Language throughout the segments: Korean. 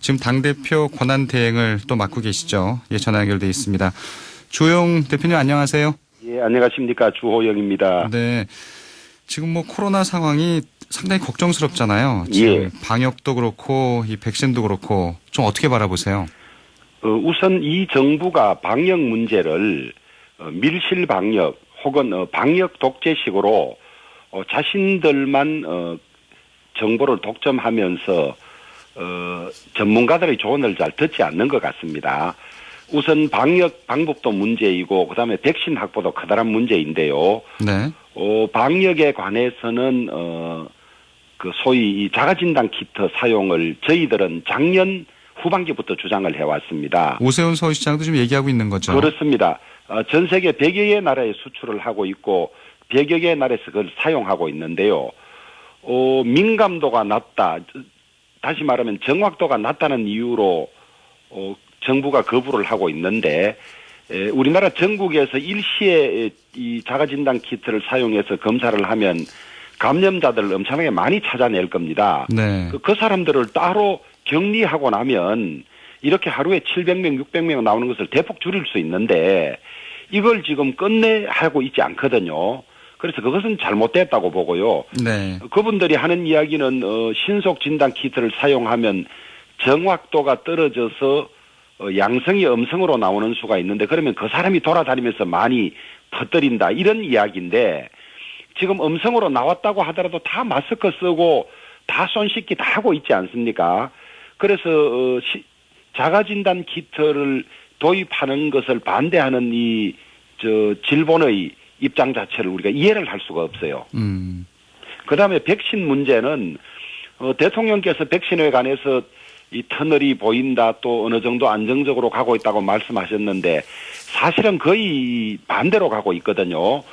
지금 당대표 권한대행을 또 맡고 계시죠. 예, 전화 연결돼 있습니다. 주호영 대표님 안녕하세요. 예, 안녕하십니까. 주호영입니다. 네. 지금 뭐 코로나 상황이 상당히 걱정스럽잖아요. 지금 예. 방역도 그렇고 이 백신도 그렇고 좀 어떻게 바라보세요? 우선 이 정부가 방역 문제를 밀실 방역 혹은 방역 독재식으로 자신들만 정보를 독점하면서 전문가들의 조언을 잘 듣지 않는 것 같습니다. 우선 방역 방법도 문제이고 그다음에 백신 확보도 커다란 문제인데요. 네. 방역에 관해서는 그 소위 이 자가진단 키트 사용을 저희들은 작년 후반기부터 주장을 해왔습니다. 오세훈 서울시장도 지금 얘기하고 있는 거죠. 그렇습니다. 전 세계 100여 개 나라에 수출을 하고 있고 100여 개 나라에서 그걸 사용하고 있는데요. 민감도가 낮다. 다시 말하면 정확도가 낮다는 이유로 정부가 거부를 하고 있는데 우리나라 전국에서 일시에 이 자가진단 키트를 사용해서 검사를 하면 감염자들을 엄청나게 많이 찾아낼 겁니다. 네. 그 사람들을 따로 격리하고 나면 이렇게 하루에 700명, 600명 나오는 것을 대폭 줄일 수 있는데 이걸 지금 끝내 하고 있지 않거든요. 그래서 그것은 잘못됐다고 보고요. 네. 그분들이 하는 이야기는 신속 진단 키트를 사용하면 정확도가 떨어져서 양성이 음성으로 나오는 수가 있는데 그러면 그 사람이 돌아다니면서 많이 퍼뜨린다 이런 이야기인데 지금 음성으로 나왔다고 하더라도 다 마스크 쓰고 다 손 씻기 다 하고 있지 않습니까? 그래서 자가진단 키트를 도입하는 것을 반대하는 질본의 입장 자체를 우리가 이해를 할 수가 없어요. 그다음에 백신 문제는 대통령께서 백신에 관해서 이 터널이 보인다 또 어느 정도 안정적으로 가고 있다고 말씀하셨는데 사실은 거의 반대로 가고 있거든요.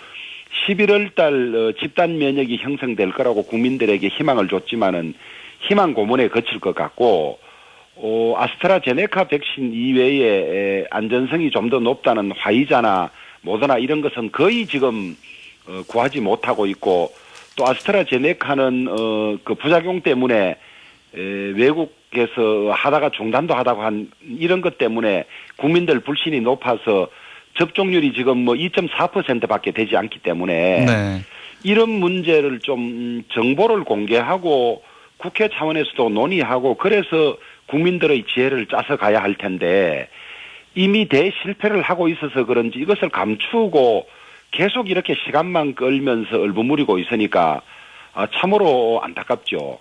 11월 달 집단 면역이 형성될 거라고 국민들에게 희망을 줬지만은 희망 고문에 그칠 것 같고 아스트라제네카 백신 이외에 안전성이 좀 더 높다는 화이자나 모더나 이런 것은 거의 지금 구하지 못하고 있고 또 아스트라제네카는 그 부작용 때문에 외국에서 하다가 중단도 하다고 한 이런 것 때문에 국민들 불신이 높아서 접종률이 지금 뭐 2.4%밖에 되지 않기 때문에 네. 이런 문제를 좀 정보를 공개하고 국회 차원에서도 논의하고 그래서 국민들의 지혜를 짜서 가야 할 텐데 이미 대실패를 하고 있어서 그런지 이것을 감추고 계속 이렇게 시간만 끌면서 얼버무리고 있으니까 참으로 안타깝죠.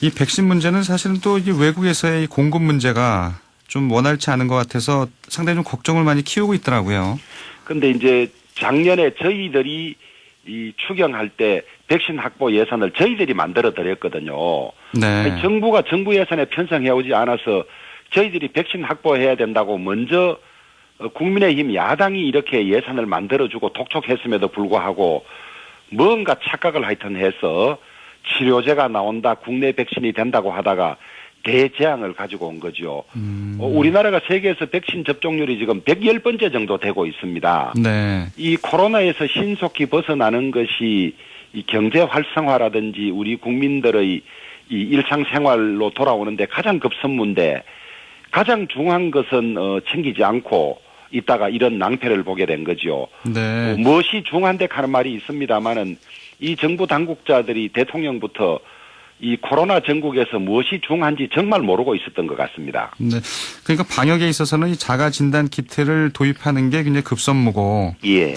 이 백신 문제는 사실은 또 이 외국에서의 공급 문제가 좀 원활치 않은 것 같아서 상당히 좀 걱정을 많이 키우고 있더라고요. 그런데 이제 작년에 저희들이 이 추경할 때 백신 확보 예산을 저희들이 만들어 드렸거든요. 네. 정부가 정부 예산에 편성해오지 않아서 저희들이 백신 확보해야 된다고 먼저 국민의힘 야당이 이렇게 예산을 만들어주고 독촉했음에도 불구하고 뭔가 착각을 하여튼 해서 치료제가 나온다 국내 백신이 된다고 하다가 대재앙을 가지고 온 거죠. 우리나라가 세계에서 백신 접종률이 지금 110번째 정도 되고 있습니다. 네. 이 코로나에서 신속히 벗어나는 것이 이 경제 활성화라든지 우리 국민들의 이 일상생활로 돌아오는데 가장 급선무인데 가장 중요한 것은 챙기지 않고 있다가 이런 낭패를 보게 된 거죠. 네. 무엇이 중요한데 하는 말이 있습니다만은 이 정부 당국자들이 대통령부터 이 코로나 전국에서 무엇이 중요한지 정말 모르고 있었던 것 같습니다. 네. 그러니까 방역에 있어서는 이 자가 진단 키트를 도입하는 게 굉장히 급선무고 예.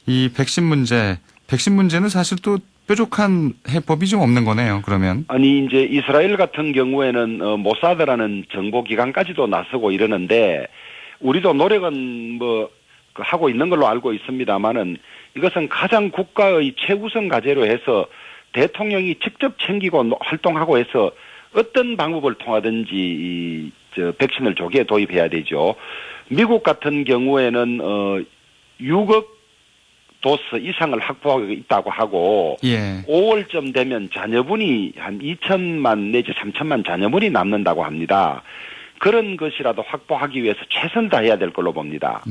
이 백신 문제는 사실 또 뾰족한 해법이 좀 없는 거네요. 그러면. 아니 이제 이스라엘 같은 경우에는 모사드라는 정보기관까지도 나서고 이러는데 우리도 노력은 하고 있는 걸로 알고 있습니다만은 이것은 가장 국가의 최우선 과제로 해서 대통령이 직접 챙기고 활동하고 해서 어떤 방법을 통하든지 백신을 조기에 도입해야 되죠. 미국 같은 경우에는 6억 도스 이상을 확보하고 있다고 하고 예. 5월쯤 되면 잔여분이 한 2천만 내지 3천만 잔여분이 남는다고 합니다. 그런 것이라도 확보하기 위해서 최선을 다해야 될 걸로 봅니다.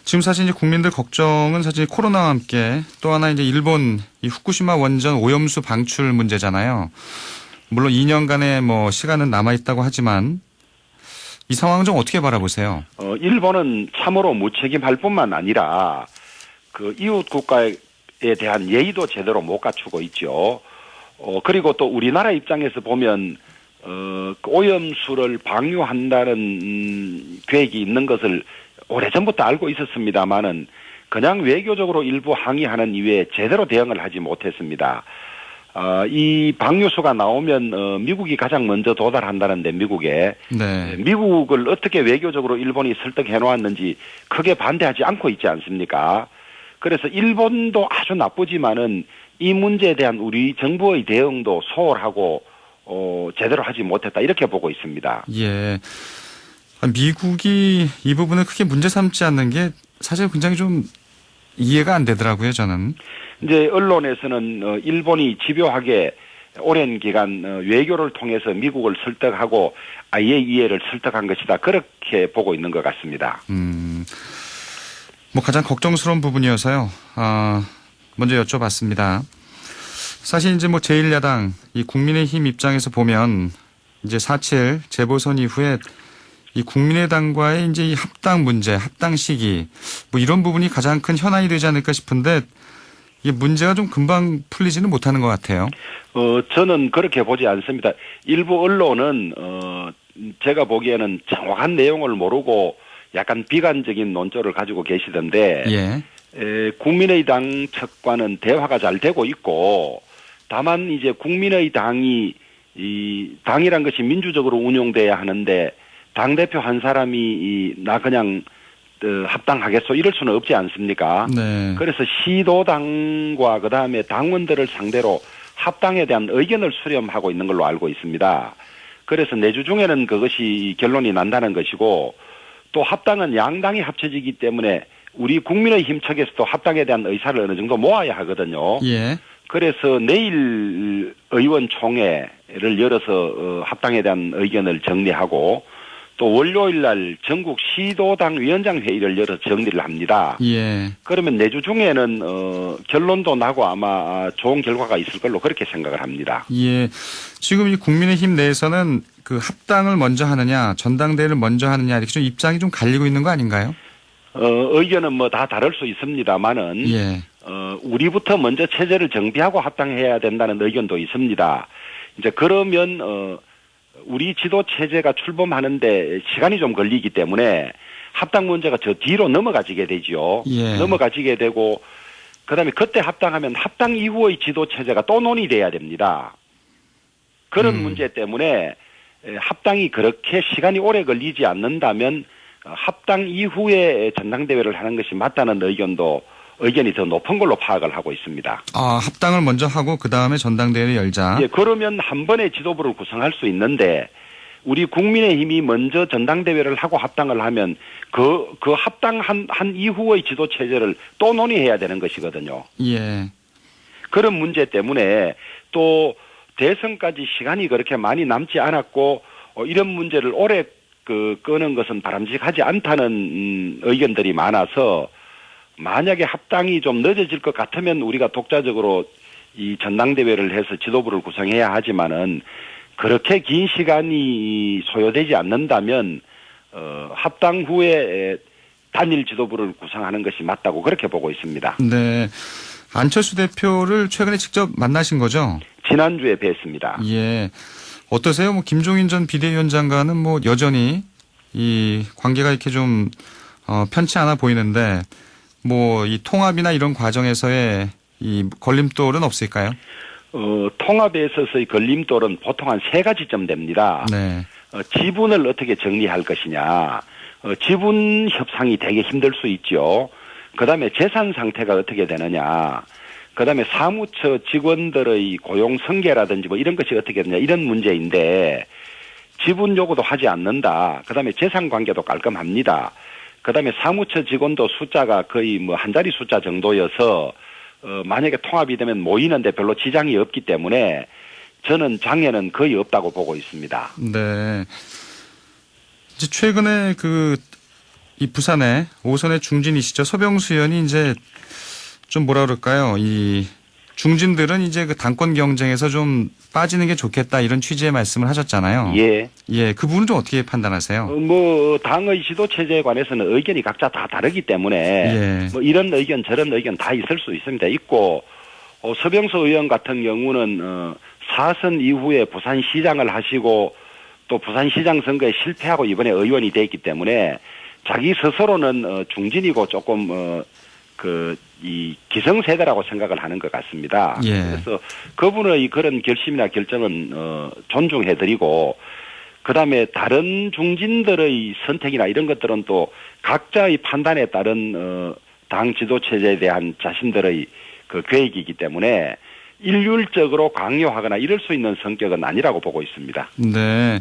지금 사실 이제 국민들 걱정은 사실 코로나와 함께 또 하나 이제 일본 이 후쿠시마 원전 오염수 방출 문제잖아요. 물론 2년간의 뭐 시간은 남아 있다고 하지만 이 상황은 좀 어떻게 바라보세요? 일본은 참으로 무책임할 뿐만 아니라 그 이웃 국가에 대한 예의도 제대로 못 갖추고 있죠. 그리고 또 우리나라 입장에서 보면 그 오염수를 방류한다는 계획이 있는 것을 오래전부터 알고 있었습니다만은 그냥 외교적으로 일부 항의하는 이외에 제대로 대응을 하지 못했습니다. 이 방류수가 나오면 미국이 가장 먼저 도달한다는데 미국에 네. 미국을 어떻게 외교적으로 일본이 설득해 놓았는지 크게 반대하지 않고 있지 않습니까? 그래서 일본도 아주 나쁘지만은 이 문제에 대한 우리 정부의 대응도 소홀하고 제대로 하지 못했다 이렇게 보고 있습니다. 예. 미국이 이 부분을 크게 문제 삼지 않는 게 사실 굉장히 좀 이해가 안 되더라고요, 저는. 이제 언론에서는 일본이 집요하게 오랜 기간 외교를 통해서 미국을 설득하고 아예 이해를 설득한 것이다. 그렇게 보고 있는 것 같습니다. 뭐 가장 걱정스러운 부분이어서요. 먼저 여쭤봤습니다. 사실 이제 뭐 제1야당 이 국민의힘 입장에서 보면 이제 4.7 재보선 이후에 이 국민의당과의 이제 이 합당 문제, 합당 시기 뭐 이런 부분이 가장 큰 현안이 되지 않을까 싶은데 이게 문제가 좀 금방 풀리지는 못하는 것 같아요. 저는 그렇게 보지 않습니다. 일부 언론은 제가 보기에는 정확한 내용을 모르고 약간 비관적인 논조를 가지고 계시던데 예. 국민의당 측과는 대화가 잘 되고 있고 다만 이제 국민의당이 이 당이란 것이 민주적으로 운영돼야 하는데 당대표 한 사람이 나 그냥 합당하겠소 이럴 수는 없지 않습니까? 네. 그래서 시도당과 그다음에 당원들을 상대로 합당에 대한 의견을 수렴하고 있는 걸로 알고 있습니다. 그래서 내주 중에는 그것이 결론이 난다는 것이고 또 합당은 양당이 합쳐지기 때문에 우리 국민의힘 측에서도 합당에 대한 의사를 어느 정도 모아야 하거든요. 예. 그래서 내일 의원총회를 열어서 합당에 대한 의견을 정리하고 또 월요일 날 전국 시도당 위원장 회의를 열어서 정리를 합니다. 예. 그러면 내주 중에는 결론도 나고 아마 좋은 결과가 있을 걸로 그렇게 생각을 합니다. 예. 지금 이 국민의힘 내에서는 그 합당을 먼저 하느냐, 전당대회를 먼저 하느냐 이렇게 좀 입장이 좀 갈리고 있는 거 아닌가요? 의견은 뭐 다 다를 수 있습니다만은 예. 우리부터 먼저 체제를 정비하고 합당해야 된다는 의견도 있습니다. 이제 그러면 우리 지도 체제가 출범하는데 시간이 좀 걸리기 때문에 합당 문제가 저 뒤로 넘어가지게 되죠. 예. 넘어가지게 되고 그다음에 그때 합당하면 합당 이후의 지도 체제가 또 논의돼야 됩니다. 그런 문제 때문에 합당이 그렇게 시간이 오래 걸리지 않는다면 합당 이후에 전당대회를 하는 것이 맞다는 의견이 더 높은 걸로 파악을 하고 있습니다. 합당을 먼저 하고 그다음에 전당대회를 열자. 예, 그러면 한 번에 지도부를 구성할 수 있는데 우리 국민의힘이 먼저 전당대회를 하고 합당을 하면 그 합당한 이후의 지도 체제를 또 논의해야 되는 것이거든요. 예. 그런 문제 때문에 또 대선까지 시간이 그렇게 많이 남지 않았고 이런 문제를 오래 끄는 것은 바람직하지 않다는 의견들이 많아서 만약에 합당이 좀 늦어질 것 같으면 우리가 독자적으로 이 전당대회를 해서 지도부를 구성해야 하지만은 그렇게 긴 시간이 소요되지 않는다면 합당 후에 단일 지도부를 구성하는 것이 맞다고 그렇게 보고 있습니다. 네. 안철수 대표를 최근에 직접 만나신 거죠? 지난주에 뵀습니다. 예. 어떠세요? 뭐 김종인 전 비대위원장과는 뭐 여전히 이 관계가 이렇게 좀 편치 않아 보이는데 뭐 이 통합이나 이런 과정에서의 이 걸림돌은 없을까요? 통합에 있어서의 걸림돌은 보통 한 세 가지쯤 됩니다. 네. 지분을 어떻게 정리할 것이냐. 지분 협상이 되게 힘들 수 있죠. 그다음에 재산 상태가 어떻게 되느냐. 그다음에 사무처 직원들의 고용 승계라든지 뭐 이런 것이 어떻게 되느냐 이런 문제인데 지분 요구도 하지 않는다. 그다음에 재산 관계도 깔끔합니다. 그다음에 사무처 직원도 숫자가 거의 뭐 한 자리 숫자 정도여서 만약에 통합이 되면 모이는데 별로 지장이 없기 때문에 저는 장애는 거의 없다고 보고 있습니다. 네. 이제 최근에 이 부산에 5선의 중진이시죠. 서병수 의원이 이제 좀 뭐라 그럴까요? 이 중진들은 이제 그 당권 경쟁에서 좀 빠지는 게 좋겠다 이런 취지의 말씀을 하셨잖아요. 예. 예, 그 부분은 좀 어떻게 판단하세요? 뭐 당의 지도 체제에 관해서는 의견이 각자 다 다르기 때문에 예. 뭐 이런 의견 저런 의견 다 있을 수 있습니다. 있고 서병수 의원 같은 경우는 4선 이후에 부산시장을 하시고 또 부산시장 선거에 실패하고 이번에 의원이 됐기 때문에 자기 스스로는 중진이고 조금 이 기성세대라고 생각을 하는 것 같습니다. 예. 그래서 그분의 그런 결심이나 결정은 존중해드리고 그다음에 다른 중진들의 선택이나 이런 것들은 또 각자의 판단에 따른 당 지도 체제에 대한 자신들의 그 계획이기 때문에 일률적으로 강요하거나 이럴 수 있는 성격은 아니라고 보고 있습니다. 네.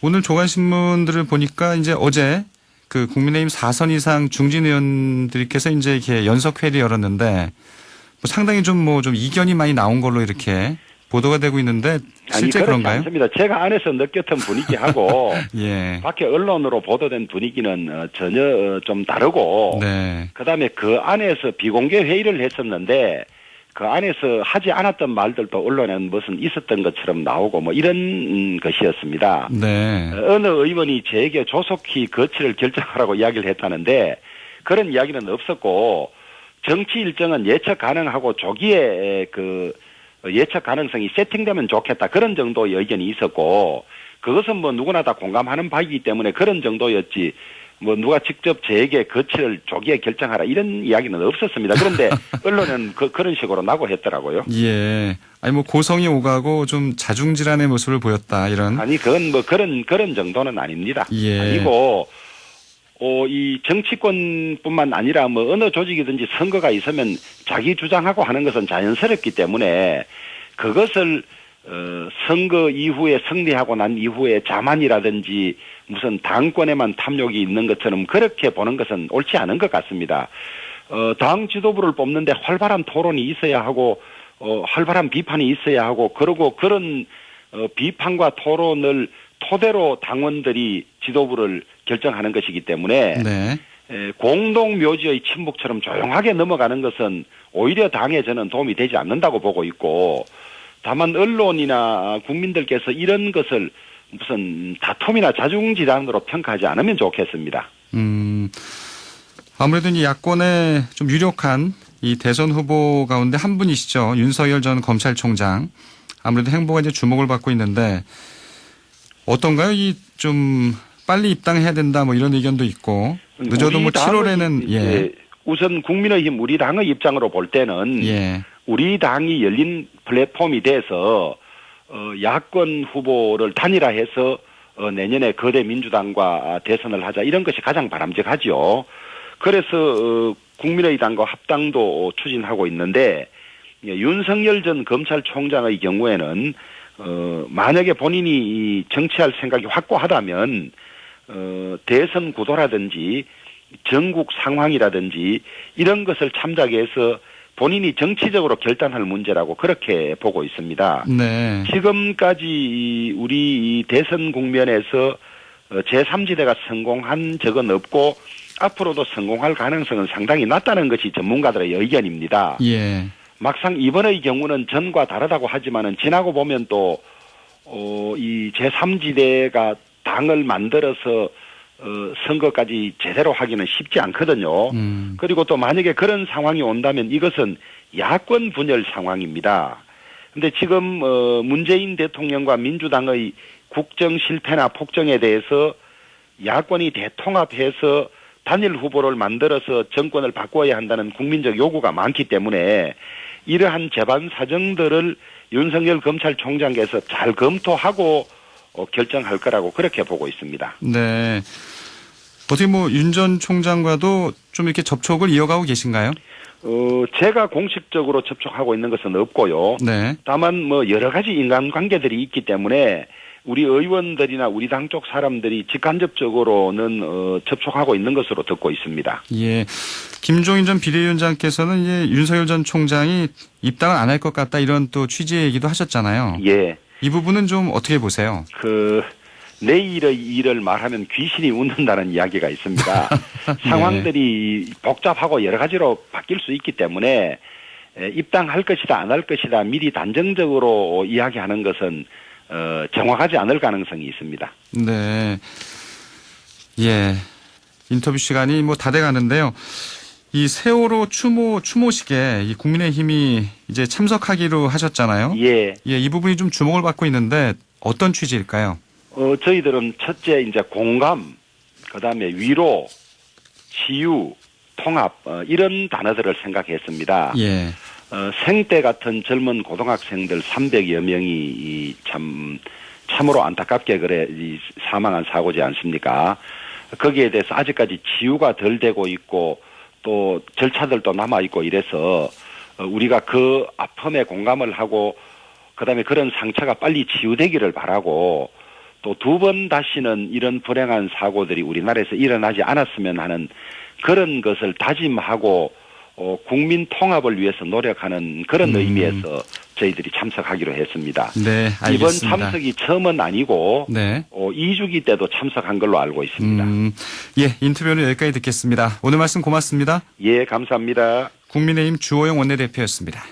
오늘 조간신문들을 보니까 이제 어제 그 국민의힘 4선 이상 중진 의원들께서 이제 이렇게 연석회의를 열었는데 뭐 상당히 좀 이견이 많이 나온 걸로 이렇게 보도가 되고 있는데 실제 아니, 그렇지 그런가요? 않습니다. 제가 안에서 느꼈던 분위기하고 예. 밖에 언론으로 보도된 분위기는 전혀 좀 다르고 네. 그다음에 그 안에서 비공개 회의를 했었는데 그 안에서 하지 않았던 말들도 언론에는 무슨 있었던 것처럼 나오고 뭐 이런 것이었습니다. 네. 어느 의원이 저에게 조속히 거취를 결정하라고 이야기를 했다는데 그런 이야기는 없었고 정치 일정은 예측 가능하고 조기에 그 예측 가능성이 세팅되면 좋겠다 그런 정도의 의견이 있었고 그것은 뭐 누구나 다 공감하는 바이기 때문에 그런 정도였지 뭐 누가 직접 저에게 거취를 조기에 결정하라 이런 이야기는 없었습니다. 그런데 언론은 그런 식으로 낙오했더라고요. 예. 아니 뭐 고성이 오가고 좀 자중질환의 모습을 보였다 이런. 아니 그건 뭐 그런 정도는 아닙니다. 예. 아니고 이 정치권뿐만 아니라 뭐 어느 조직이든지 선거가 있으면 자기 주장하고 하는 것은 자연스럽기 때문에 그것을 선거 이후에 승리하고 난 이후에 자만이라든지 무슨 당권에만 탐욕이 있는 것처럼 그렇게 보는 것은 옳지 않은 것 같습니다. 당 지도부를 뽑는데 활발한 토론이 있어야 하고 활발한 비판이 있어야 하고 그러고 그런 비판과 토론을 토대로 당원들이 지도부를 결정하는 것이기 때문에 네. 공동 묘지의 침묵처럼 조용하게 넘어가는 것은 오히려 당에 저는 도움이 되지 않는다고 보고 있고 다만 언론이나 국민들께서 이런 것을 무슨 다툼이나 자중질환으로 평가하지 않으면 좋겠습니다. 아무래도 이 야권의 좀 유력한 이 대선 후보 가운데 한 분이시죠. 윤석열 전 검찰총장. 아무래도 행보가 이제 주목을 받고 있는데 어떤가요? 이 좀 빨리 입당해야 된다 뭐 이런 의견도 있고 늦어도 뭐 7월에는 예. 우선 국민의힘 우리 당의 입장으로 볼 때는 예. 우리 당이 열린 플랫폼이 돼서 야권 후보를 단일화해서 내년에 거대 민주당과 대선을 하자 이런 것이 가장 바람직하죠. 그래서 국민의당과 합당도 추진하고 있는데 윤석열 전 검찰총장의 경우에는 만약에 본인이 정치할 생각이 확고하다면 대선 구도라든지 전국 상황이라든지 이런 것을 참작해서 본인이 정치적으로 결단할 문제라고 그렇게 보고 있습니다. 네. 지금까지 우리 대선 국면에서 제3지대가 성공한 적은 없고 앞으로도 성공할 가능성은 상당히 낮다는 것이 전문가들의 의견입니다. 예. 막상 이번의 경우는 전과 다르다고 하지만은 지나고 보면 또 이 제3지대가 당을 만들어서 선거까지 제대로 하기는 쉽지 않거든요. 그리고 또 만약에 그런 상황이 온다면 이것은 야권 분열 상황입니다. 근데 지금 문재인 대통령과 민주당의 국정 실패나 폭정에 대해서 야권이 대통합해서 단일 후보를 만들어서 정권을 바꿔야 한다는 국민적 요구가 많기 때문에 이러한 재반 사정들을 윤석열 검찰총장께서 잘 검토하고 결정할 거라고 그렇게 보고 있습니다. 네. 어떻게 뭐 윤 전 총장과도 좀 이렇게 접촉을 이어가고 계신가요? 제가 공식적으로 접촉하고 있는 것은 없고요. 네. 다만 뭐 여러 가지 인간관계들이 있기 때문에 우리 의원들이나 우리 당 쪽 사람들이 직간접적으로는 접촉하고 있는 것으로 듣고 있습니다. 예. 김종인 전 비대위원장께서는 이제 윤석열 전 총장이 입당을 안 할 것 같다 이런 또 취지의 얘기도 하셨잖아요. 예. 이 부분은 좀 어떻게 보세요? 내일의 일을 말하면 귀신이 웃는다는 이야기가 있습니다. 상황들이 복잡하고 여러 가지로 바뀔 수 있기 때문에 입당할 것이다 안 할 것이다 미리 단정적으로 이야기하는 것은 정확하지 않을 가능성이 있습니다. 네. 예. 인터뷰 시간이 뭐 다 돼 가는데요. 이 세월호 추모식에 이 국민의힘이 이제 참석하기로 하셨잖아요. 예. 예, 이 부분이 좀 주목을 받고 있는데 어떤 취지일까요? 저희들은 첫째 이제 공감, 그다음에 위로, 치유, 통합 이런 단어들을 생각했습니다. 예. 생때 같은 젊은 고등학생들 300여 명이 참으로 안타깝게 사망한 사고지 않습니까? 거기에 대해서 아직까지 치유가 덜 되고 있고 또 절차들도 남아 있고 이래서 우리가 그 아픔에 공감을 하고 그다음에 그런 상처가 빨리 치유되기를 바라고 또 두 번 다시는 이런 불행한 사고들이 우리나라에서 일어나지 않았으면 하는 그런 것을 다짐하고 국민 통합을 위해서 노력하는 그런 의미에서 저희들이 참석하기로 했습니다. 네, 알겠습니다. 이번 참석이 처음은 아니고 네. 2주기 때도 참석한 걸로 알고 있습니다. 예, 인터뷰는 여기까지 듣겠습니다. 오늘 말씀 고맙습니다. 예, 감사합니다. 국민의힘 주호영 원내대표였습니다.